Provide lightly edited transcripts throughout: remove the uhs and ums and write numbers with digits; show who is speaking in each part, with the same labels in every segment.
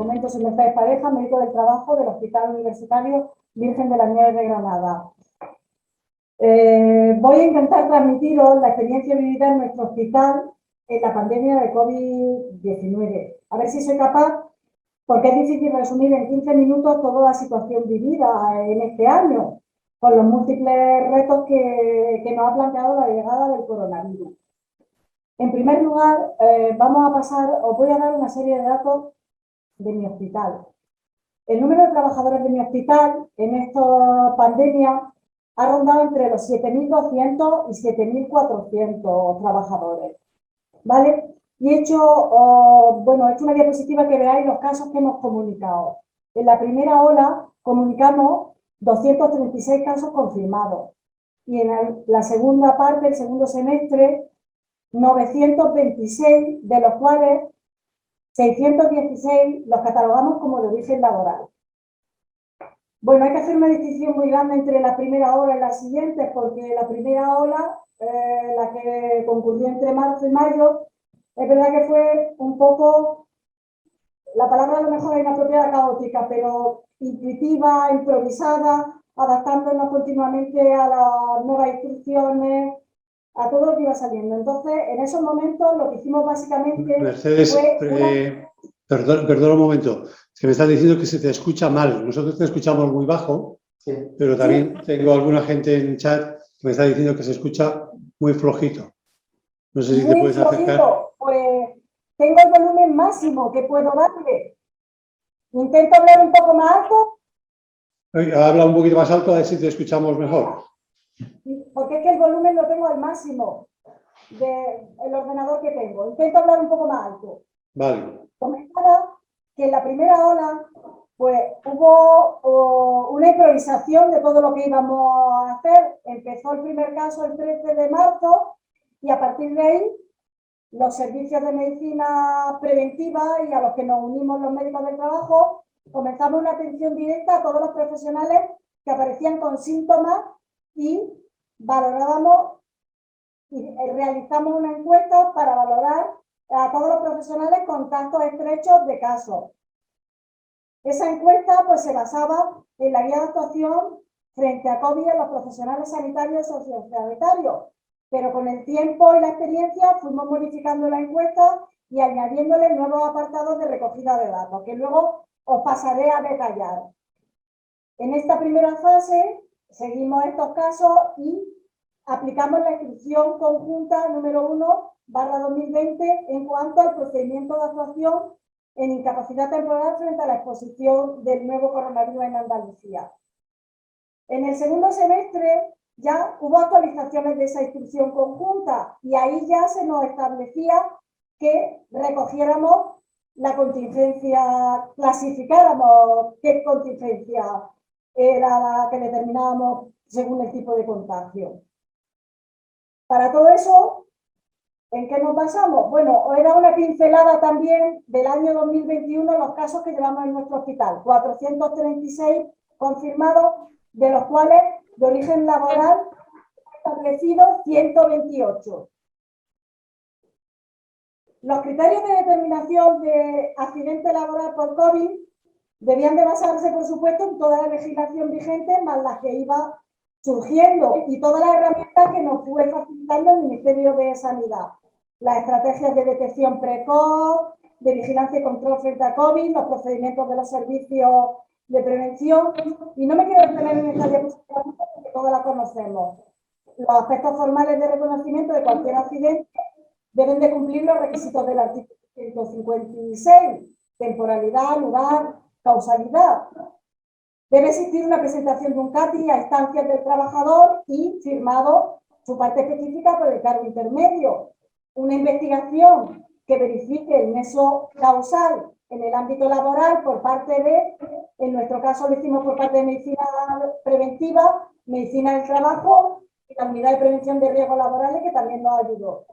Speaker 1: comento, soy Mercedes Pareja, médico del trabajo del Hospital Universitario Virgen de las Nieves de Granada. Voy a intentar transmitiros la experiencia vivida en nuestro hospital en la pandemia de COVID-19. A ver si soy capaz, porque es difícil resumir en 15 minutos toda la situación vivida en este año, con los múltiples retos que nos ha planteado la llegada del coronavirus. En primer lugar, os voy a dar una serie de datos de mi hospital. El número de trabajadores de mi hospital en esta pandemia ha rondado entre los 7.200 y 7.400 trabajadores, ¿vale? Y he hecho una diapositiva que veáis los casos que hemos comunicado. En la primera ola comunicamos 236 casos confirmados y en la segunda parte, el segundo semestre, 926, de los cuales 616 los catalogamos como de origen laboral. Bueno, hay que hacer una distinción muy grande entre la primera ola y las siguientes, porque la primera ola, la que concurrió entre marzo y mayo, es verdad que fue un poco, la palabra a lo mejor es inapropiada, caótica, pero intuitiva, improvisada, adaptándonos continuamente a las nuevas instrucciones, a todo lo que iba saliendo. Entonces, en esos momentos lo que hicimos básicamente
Speaker 2: Mercedes,
Speaker 1: fue
Speaker 2: perdón un momento, es que me están diciendo que se te escucha mal. Nosotros te escuchamos muy bajo, sí, pero también tengo alguna gente en chat que me está diciendo que se escucha muy flojito. No sé si te puedes acercar.
Speaker 1: Pues tengo el volumen máximo que puedo darle. Intento hablar un poco más alto.
Speaker 2: Habla un poquito más alto, a ver si te escuchamos mejor.
Speaker 1: Porque es que el volumen lo tengo al máximo del ordenador que tengo. Intento hablar un poco más alto.
Speaker 2: Vale.
Speaker 1: Comentaba que en la primera ola pues hubo una improvisación de todo lo que íbamos a hacer. Empezó el primer caso el 13 de marzo y a partir de ahí los servicios de medicina preventiva y a los que nos unimos los médicos del trabajo comenzamos una atención directa a todos los profesionales que aparecían con síntomas y valorábamos y realizamos una encuesta para valorar a todos los profesionales contactos estrechos de casos. Esa encuesta pues se basaba en la guía de actuación frente a COVID en los profesionales sanitarios y sociosanitarios, pero con el tiempo y la experiencia fuimos modificando la encuesta y añadiéndole nuevos apartados de recogida de datos, que luego os pasaré a detallar. En esta primera fase seguimos estos casos y aplicamos la instrucción conjunta número 1/2020 en cuanto al procedimiento de actuación en incapacidad temporal frente a la exposición del nuevo coronavirus en Andalucía. En el segundo semestre ya hubo actualizaciones de esa instrucción conjunta y ahí ya se nos establecía que recogiéramos la contingencia, clasificáramos qué contingencia era la que determinábamos según el tipo de contagio. Para todo eso, ¿en qué nos basamos? Bueno, era una pincelada también del año 2021 los casos que llevamos en nuestro hospital. 436 confirmados, de los cuales de origen laboral establecidos 128. Los criterios de determinación de accidente laboral por COVID debían de basarse, por supuesto, en toda la legislación vigente, más las que iba surgiendo y todas las herramientas que nos fue facilitando el Ministerio de Sanidad. Las estrategias de detección precoz, de vigilancia y control frente a COVID, los procedimientos de los servicios de prevención. Y no me quiero detener en esta diapositiva porque todas la conocemos. Los aspectos formales de reconocimiento de cualquier accidente deben de cumplir los requisitos del artículo 156, temporalidad, lugar, causalidad. Debe existir una presentación de un CATI a instancias del trabajador y firmado su parte específica por el cargo intermedio. Una investigación que verifique el nexo causal en el ámbito laboral por parte de, en nuestro caso lo hicimos por parte de medicina preventiva, medicina del trabajo y la unidad de prevención de riesgos laborales que también nos ayudó.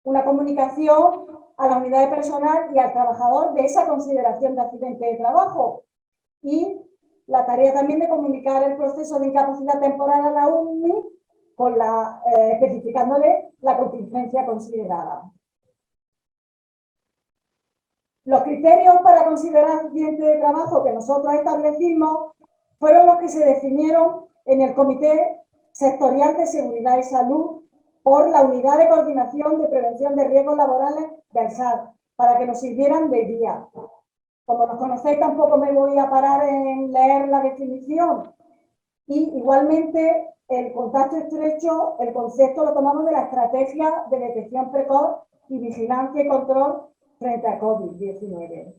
Speaker 1: Una comunicación a la unidad de personal y al trabajador de esa consideración de accidente de trabajo. Y la tarea también de comunicar el proceso de incapacidad temporal a la UNI con especificándole la contingencia considerada. Los criterios para considerar accidente de trabajo que nosotros establecimos fueron los que se definieron en el Comité Sectorial de Seguridad y Salud por la Unidad de Coordinación de Prevención de Riesgos Laborales del SAR, para que nos sirvieran de guía. Como nos conocéis, tampoco me voy a parar en leer la definición. Y igualmente, el contacto estrecho, el concepto lo tomamos de la estrategia de detección precoz y vigilancia y control frente a COVID-19.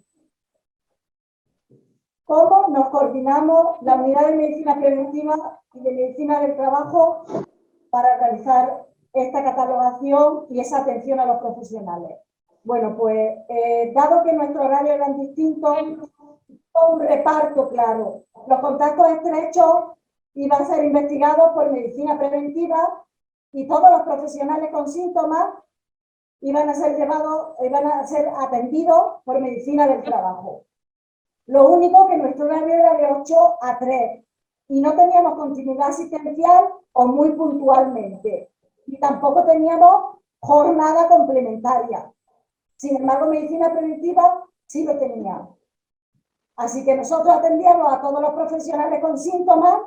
Speaker 1: ¿Cómo nos coordinamos la unidad de medicina preventiva y de medicina del trabajo para realizar esta catalogación y esa atención a los profesionales? Bueno, pues dado que nuestros horarios eran distintos, un reparto claro. Los contactos estrechos iban a ser investigados por medicina preventiva y todos los profesionales con síntomas iban a ser atendidos por medicina del trabajo. Lo único que nuestro horario era de 8 a 3 y no teníamos continuidad asistencial o muy puntualmente. Y tampoco teníamos jornada complementaria. Sin embargo, medicina preventiva sí lo tenía. Así que nosotros atendíamos a todos los profesionales con síntomas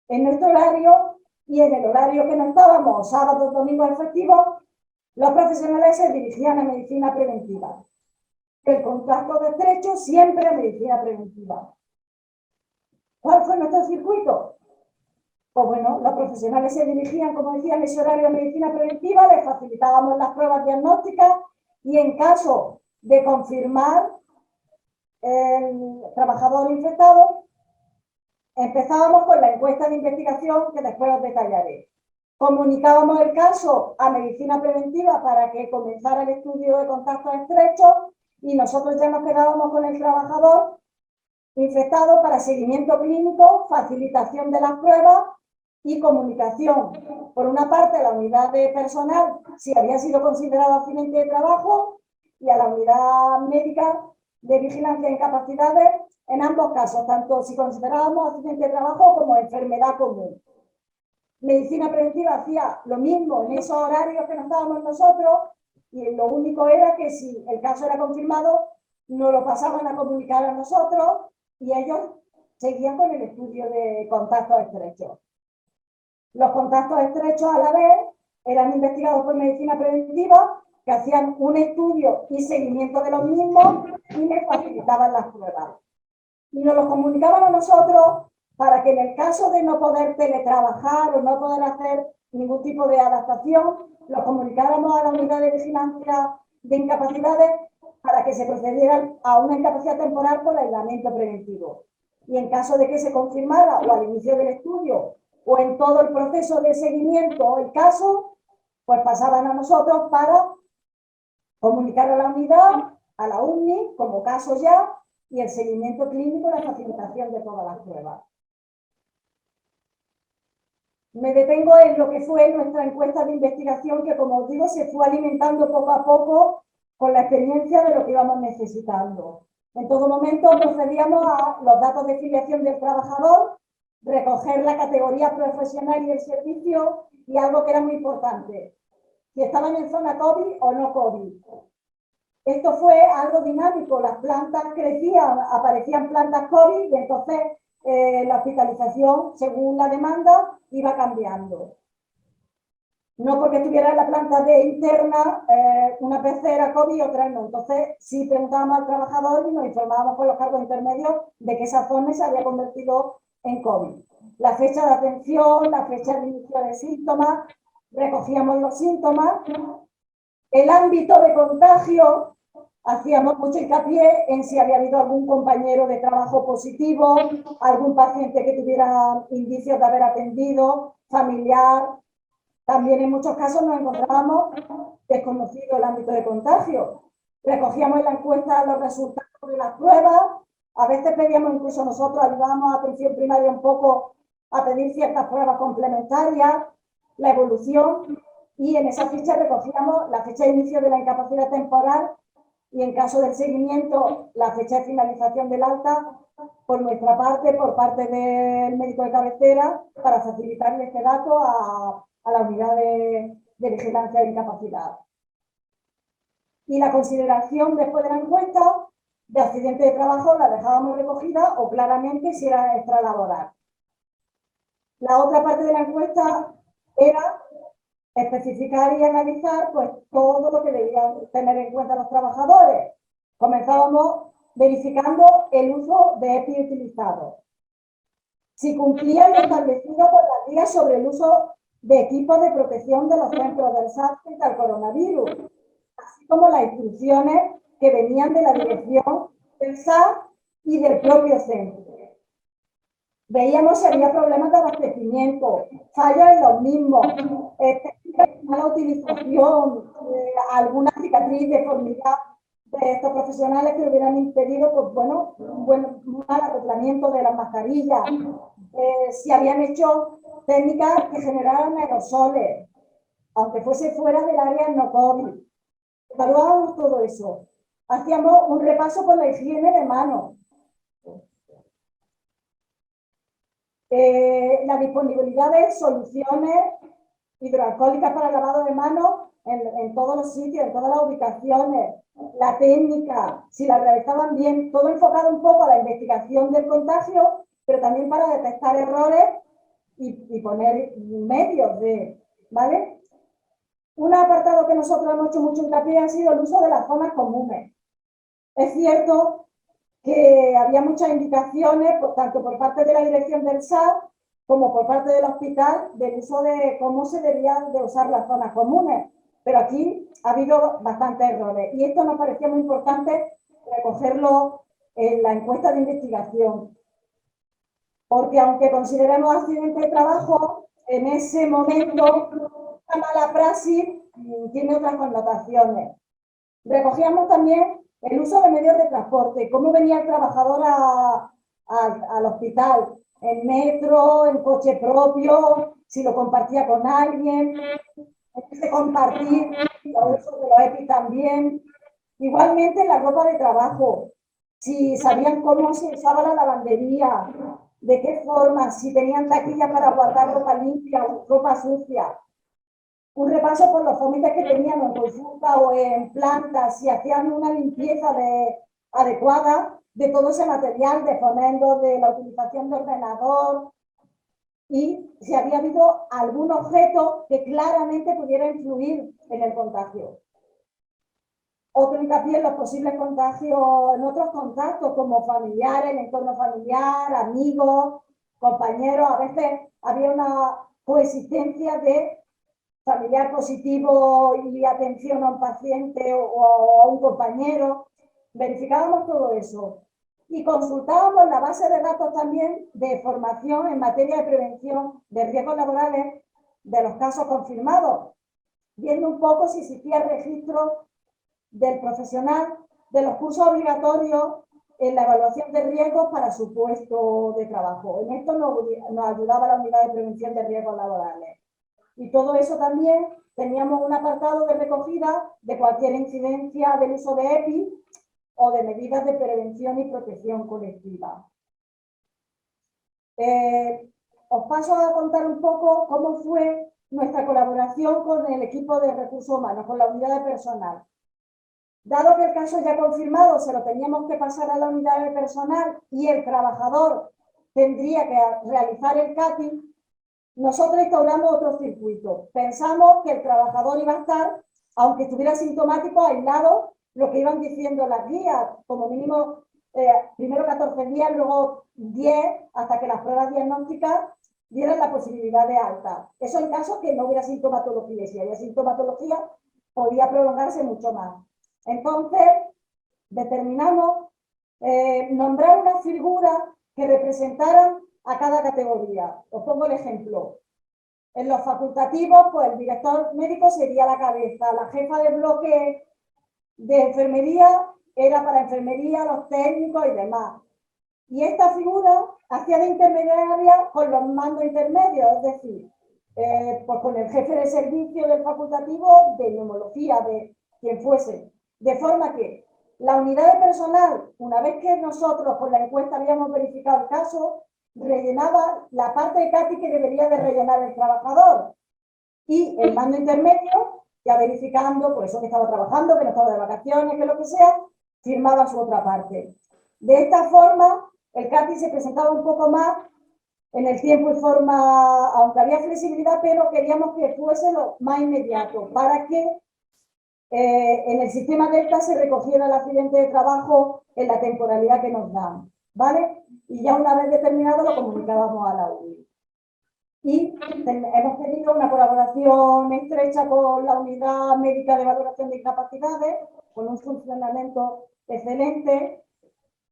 Speaker 1: en nuestro horario y en el horario que no estábamos, sábados, domingos, festivos, los profesionales se dirigían a medicina preventiva. El contacto de estrecho siempre a medicina preventiva. ¿Cuál fue nuestro circuito? Pues bueno, los profesionales se dirigían, como decía, en ese horario de medicina preventiva, les facilitábamos las pruebas diagnósticas y en caso de confirmar el trabajador infectado, empezábamos con la encuesta de investigación que después os detallaré. Comunicábamos el caso a medicina preventiva para que comenzara el estudio de contactos estrechos y nosotros ya nos quedábamos con el trabajador infectado para seguimiento clínico, facilitación de las pruebas y comunicación. Por una parte, a la unidad de personal, si había sido considerado accidente de trabajo, y a la unidad médica de vigilancia e incapacidades, en ambos casos, tanto si considerábamos accidente de trabajo como enfermedad común. Medicina preventiva hacía lo mismo en esos horarios que nos dábamos nosotros, y lo único era que si el caso era confirmado, nos lo pasaban a comunicar a nosotros y ellos seguían con el estudio de contactos estrechos. Los contactos estrechos, a la vez, eran investigados por medicina preventiva, que hacían un estudio y seguimiento de los mismos y les facilitaban las pruebas. Y nos lo comunicaban a nosotros para que en el caso de no poder teletrabajar o no poder hacer ningún tipo de adaptación, lo comunicáramos a la unidad de vigilancia de incapacidades para que se procediera a una incapacidad temporal por aislamiento preventivo. Y en caso de que se confirmara o al inicio del estudio o en todo el proceso de seguimiento el caso, pues pasaban a nosotros para comunicar a la unidad, a la UNI, como caso ya, y el seguimiento clínico y la facilitación de todas las pruebas. Me detengo en lo que fue nuestra encuesta de investigación, que, como os digo, se fue alimentando poco a poco con la experiencia de lo que íbamos necesitando. En todo momento procedíamos a los datos de filiación del trabajador, recoger la categoría profesional y el servicio, y algo que era muy importante, si estaban en zona COVID o no COVID. Esto fue algo dinámico, las plantas crecían, aparecían plantas COVID y entonces la hospitalización, según la demanda, iba cambiando. No porque estuviera en la planta de interna, una PC era COVID y otra no. Entonces sí preguntábamos al trabajador y nos informábamos con los cargos intermedios de que esa zona se había convertido en COVID. La fecha de atención, la fecha de inicio de síntomas, recogíamos los síntomas. El ámbito de contagio, hacíamos mucho hincapié en si había habido algún compañero de trabajo positivo, algún paciente que tuviera indicios de haber atendido, familiar. También en muchos casos nos encontrábamos desconocido el ámbito de contagio. Recogíamos en la encuesta los resultados de las pruebas, a veces pedíamos incluso nosotros, ayudábamos a atención primaria un poco a pedir ciertas pruebas complementarias, la evolución, y en esa ficha recogíamos la fecha de inicio de la incapacidad temporal y en caso del seguimiento la fecha de finalización del alta por nuestra parte, por parte del médico de cabecera, para facilitarle este dato a la unidad de vigilancia de incapacidad. Y la consideración después de la encuesta de accidente de trabajo la dejábamos recogida o claramente si era extralaboral. La otra parte de la encuesta era especificar y analizar pues, todo lo que debían tener en cuenta los trabajadores. Comenzábamos verificando el uso de EPI utilizado. Si cumplían lo establecido por las guías sobre el uso de equipos de protección de los centros del SAT frente al coronavirus, así como las instrucciones que venían de la dirección del SAT y del propio centro. Veíamos si había problemas de abastecimiento, fallos en los mismos, mala utilización, alguna cicatriz, deformidad de estos profesionales que hubieran impedido, pues bueno, un mal acoplamiento de las mascarillas, si habían hecho técnicas que generaran aerosoles, aunque fuese fuera del área no COVID. Evaluábamos todo eso. Hacíamos un repaso por la higiene de manos. La disponibilidad de soluciones hidroalcohólicas para el lavado de manos en todos los sitios, en todas las ubicaciones, la técnica, si la realizaban bien, todo enfocado un poco a la investigación del contagio, pero también para detectar errores y poner medios de, ¿vale? Un apartado que nosotros hemos hecho mucho hincapié ha sido el uso de las zonas comunes. Es cierto que había muchas indicaciones, tanto por parte de la dirección del SAT como por parte del hospital, del uso de cómo se debían de usar las zonas comunes. Pero aquí ha habido bastantes errores y esto nos parecía muy importante recogerlo en la encuesta de investigación. Porque aunque consideremos accidente de trabajo, en ese momento la mala praxis tiene otras connotaciones. Recogíamos también el uso de medios de transporte, cómo venía el trabajador al hospital, en metro, en coche propio, si lo compartía con alguien, de compartir los usos de los EPI también. Igualmente la ropa de trabajo, si sabían cómo se usaba la lavandería, de qué forma, si tenían taquilla para guardar ropa limpia o ropa sucia. Un repaso por los fomites que tenían en consulta o en plantas, si hacían una limpieza adecuada de todo ese material, de fonendo, de la utilización de ordenador, y si había habido algún objeto que claramente pudiera influir en el contagio. Otro hincapié en los posibles contagios en otros contactos, como familiares, el entorno familiar, amigos, compañeros. A veces había una coexistencia de familiar positivo y atención a un paciente o a un compañero. Verificábamos todo eso. Y consultábamos la base de datos también de formación en materia de prevención de riesgos laborales de los casos confirmados, viendo un poco si existía registro del profesional de los cursos obligatorios en la evaluación de riesgos para su puesto de trabajo. En esto nos ayudaba la unidad de prevención de riesgos laborales. Y todo eso también teníamos un apartado de recogida de cualquier incidencia del uso de EPI o de medidas de prevención y protección colectiva. Os paso a contar un poco cómo fue nuestra colaboración con el equipo de recursos humanos, con la unidad de personal. Dado que el caso ya confirmado se lo teníamos que pasar a la unidad de personal y el trabajador tendría que realizar el CAPI, nosotros instauramos otro circuito. Pensamos que el trabajador iba a estar, aunque estuviera sintomático, aislado, lo que iban diciendo las guías, como mínimo primero 14 días, luego 10, hasta que las pruebas diagnósticas dieran la posibilidad de alta. Eso en caso que no hubiera sintomatología, y si había sintomatología podía prolongarse mucho más. Entonces, determinamos nombrar una figura que representaran a cada categoría. Os pongo el ejemplo. En los facultativos, pues el director médico sería la cabeza, la jefa de bloque de enfermería era para enfermería, los técnicos y demás. Y esta figura hacía de intermediaria con los mandos intermedios, es decir, pues con el jefe de servicio del facultativo de neumología, de quien fuese. De forma que la unidad de personal, una vez que nosotros con la encuesta habíamos verificado el caso, rellenaba la parte de CAPI que debería de rellenar el trabajador. Y el mando intermedio, ya verificando, pues eso que estaba trabajando, que no estaba de vacaciones, que lo que sea, firmaba su otra parte. De esta forma, el CATI se presentaba un poco más en el tiempo y forma, aunque había flexibilidad, pero queríamos que fuese lo más inmediato para que en el sistema Delta se recogiera el accidente de trabajo en la temporalidad que nos dan, ¿vale? Y ya una vez determinado lo comunicábamos a la UDI. Y hemos tenido una colaboración estrecha con la Unidad Médica de Valoración de Discapacidades, con un funcionamiento excelente,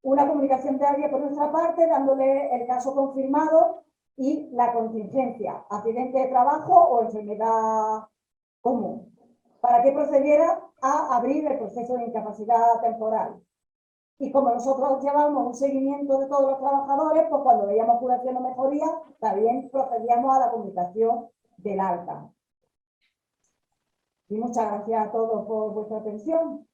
Speaker 1: una comunicación diaria por nuestra parte, dándole el caso confirmado y la contingencia, accidente de trabajo o enfermedad común, para que procediera a abrir el proceso de incapacidad temporal. Y como nosotros llevamos un seguimiento de todos los trabajadores, pues cuando veíamos curación o mejoría, también procedíamos a la comunicación del alta. Y muchas gracias a todos por vuestra atención.